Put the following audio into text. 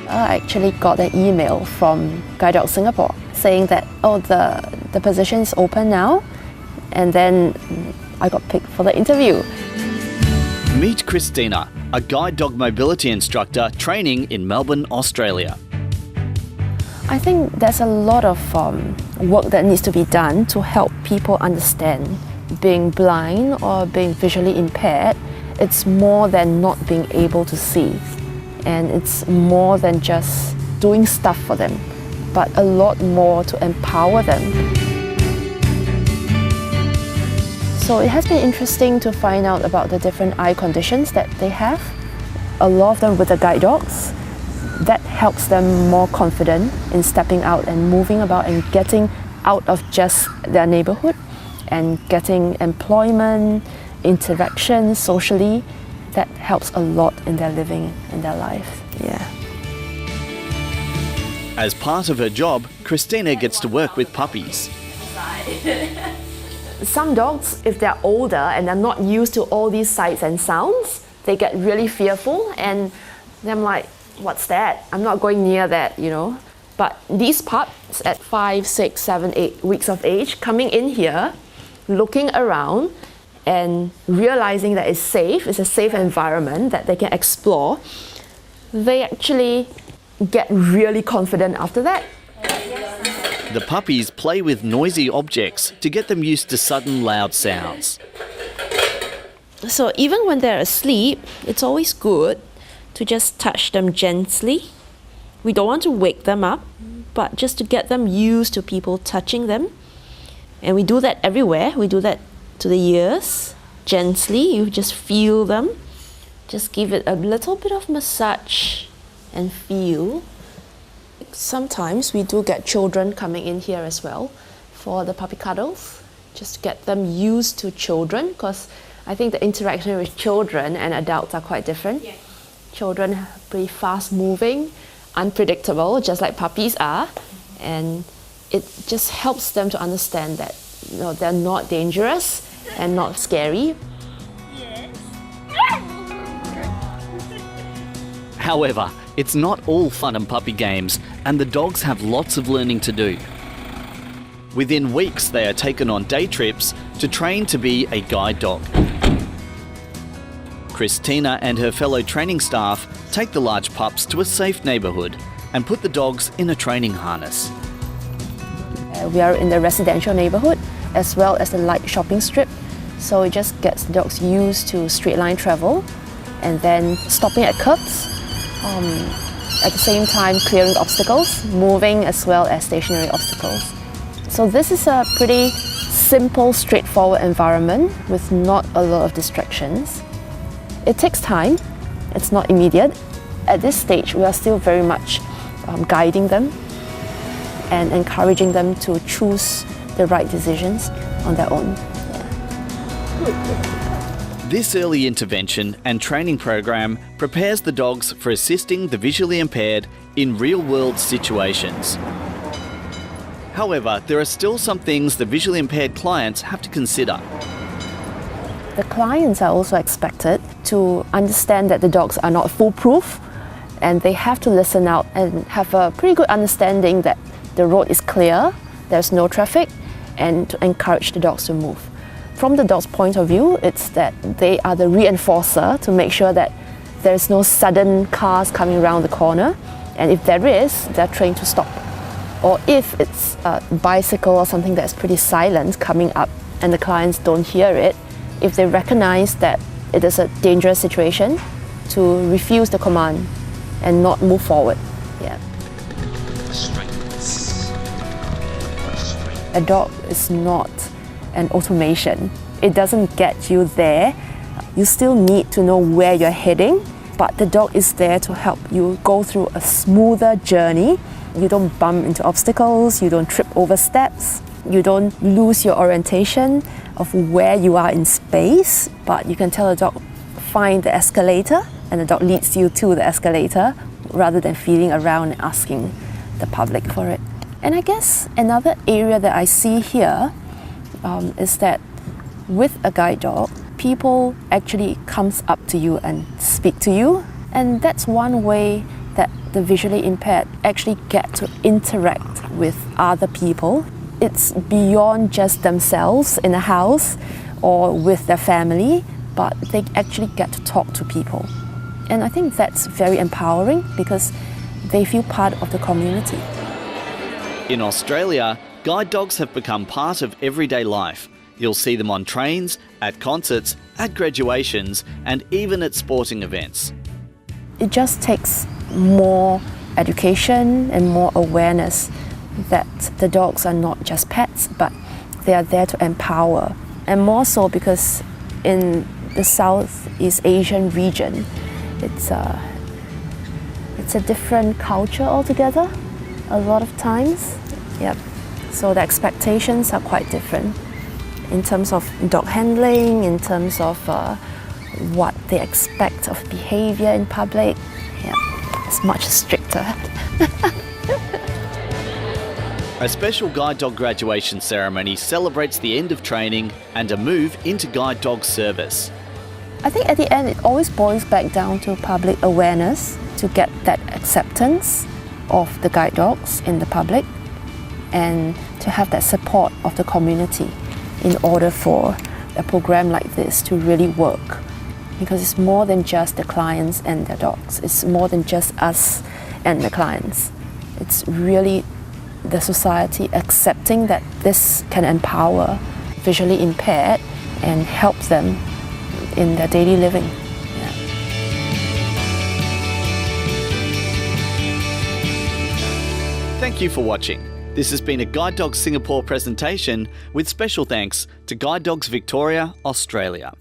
I actually got an email from Guide Dog Singapore saying that, oh, the position is open now, and then I got picked for the interview. Meet Christina, a guide dog mobility instructor training in Melbourne, Australia. I think there's a lot of work that needs to be done to help people understand being blind or being visually impaired. It's more than not being able to see, and it's more than just doing stuff for them, but a lot more to empower them. So it has been interesting to find out about the different eye conditions that they have. A lot of them with the guide dogs. That helps them more confident in stepping out and moving about and getting out of just their neighborhood and getting employment, interaction socially. That helps a lot in their living, in their life. Yeah. As part of her job, Christina gets to work with puppies. Some dogs, if they're older and they're not used to all these sights and sounds, they get really fearful, and I'm like, what's that? I'm not going near that, you know. But these pups at 5, 6, 7, 8 weeks of age, coming in here, looking around and realizing that it's a safe environment that they can explore, they actually get really confident after that. The puppies play with noisy objects to get them used to sudden loud sounds. So even when they're asleep, it's always good to just touch them gently. We don't want to wake them up, but just to get them used to people touching them. And we do that everywhere. We do that to the ears, gently. You just feel them. Just give it a little bit of massage and feel. Sometimes we do get children coming in here as well for the puppy cuddles, just to get them used to children, because I think the interaction with children and adults are quite different. Yeah. Children are pretty fast moving, unpredictable, just like puppies are, and it just helps them to understand that, you know, they're not dangerous and not scary. However, it's not all fun and puppy games, and the dogs have lots of learning to do. Within weeks, they are taken on day trips to train to be a guide dog. Christina and her fellow training staff take the large pups to a safe neighbourhood and put the dogs in a training harness. We are in the residential neighbourhood as well as the light shopping strip, so it just gets the dogs used to straight line travel and then stopping at curbs. At the same time clearing obstacles, moving as well as stationary obstacles. So this is a pretty simple, straightforward environment with not a lot of distractions. It takes time, it's not immediate. At this stage, we are still very much guiding them and encouraging them to choose the right decisions on their own. Yeah. This early intervention and training program prepares the dogs for assisting the visually impaired in real-world situations. However, there are still some things the visually impaired clients have to consider. The clients are also expected to understand that the dogs are not foolproof, and they have to listen out and have a pretty good understanding that the road is clear, there's no traffic, and to encourage the dogs to move. From the dog's point of view, it's that they are the reinforcer to make sure that there's no sudden cars coming around the corner, and if there is, they're trained to stop. Or if it's a bicycle or something that's pretty silent coming up and the clients don't hear it, if they recognize that it is a dangerous situation, to refuse the command and not move forward. Yeah. A dog is not an automation. It doesn't get you there. You still need to know where you're heading, but the dog is there to help you go through a smoother journey. You don't bump into obstacles, you don't trip over steps, you don't lose your orientation of where you are in space, but you can tell the dog, find the escalator, and the dog leads you to the escalator rather than feeling around and asking the public for it. And I guess another area that I see here is that with a guide dog, people actually comes up to you and speak to you, and that's one way that the visually impaired actually get to interact with other people. It's beyond just themselves in a house or with their family, but they actually get to talk to people. And I think that's very empowering because they feel part of the community. In Australia, guide dogs have become part of everyday life. You'll see them on trains, at concerts, at graduations, and even at sporting events. It just takes more education and more awareness that the dogs are not just pets, but they are there to empower. And more so because in the Southeast Asian region, it's a different culture altogether, a lot of times. Yep. So the expectations are quite different in terms of dog handling, in terms of what they expect of behavior in public. Yeah, it's much stricter. A special guide dog graduation ceremony celebrates the end of training and a move into guide dog service. I think at the end it always boils back down to public awareness to get that acceptance of the guide dogs in the public and to have that support of the community in order for a program like this to really work. Because it's more than just the clients and their dogs. It's more than just us and the clients. It's really the society accepting that this can empower visually impaired and help them in their daily living. Yeah. Thank you for watching. This has been a Guide Dogs Singapore presentation with special thanks to Guide Dogs Victoria, Australia.